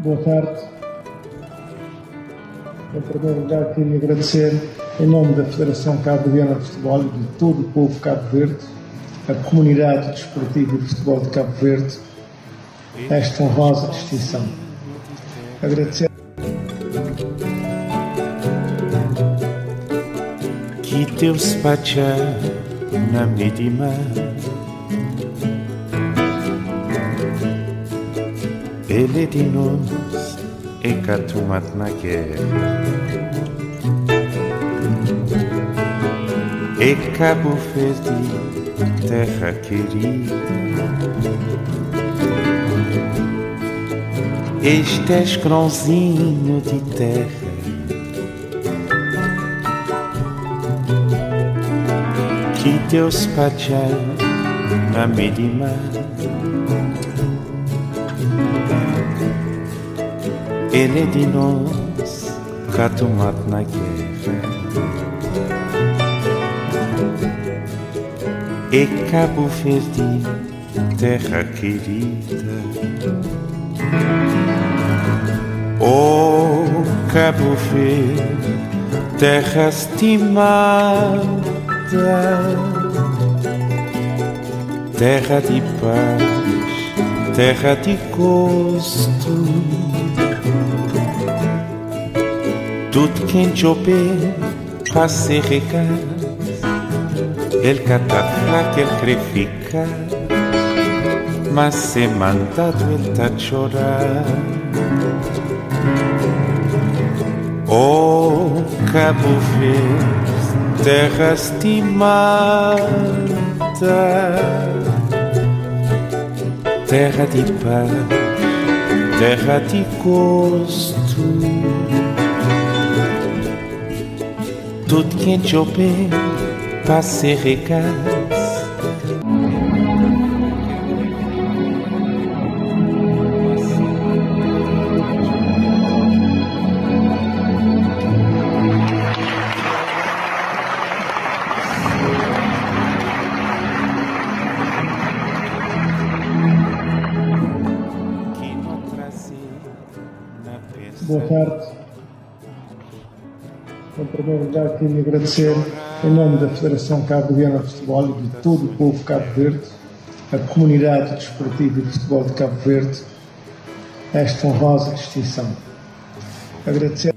Boa tarde. Em primeiro lugar, queria agradecer, em nome da Federação Cabo-Verdiana de Futebol e de todo o povo Cabo Verde, a comunidade desportiva e de futebol de Cabo Verde, esta honrosa distinção. Agradecer. Que Deus pacha na medima, ele de nós é catumat na guerra. É Cabo Verde, terra querida. Este escrãozinho de terra que Deus pacha na medima. Ele é de nós, catumat na guerra. É Cabo Verde, terra querida. Oh, Cabo Verde, terra estimada, terra de paz, terra de gosto. Tudo quem chover para se regar, ele catafla que ele quer ficar, mas se mandado ele tá a chorar. Oh, Cabo Verde, terra estimada, terra de paz, terra de gosto. Tudo quem chover para se regar. Boa tarde. Em primeiro lugar, queria agradecer, em nome da Federação Cabo-Verdiana de Futebol e de todo o povo Cabo Verde, a comunidade desportiva e de futebol de Cabo Verde, esta honrosa distinção. Agradecer.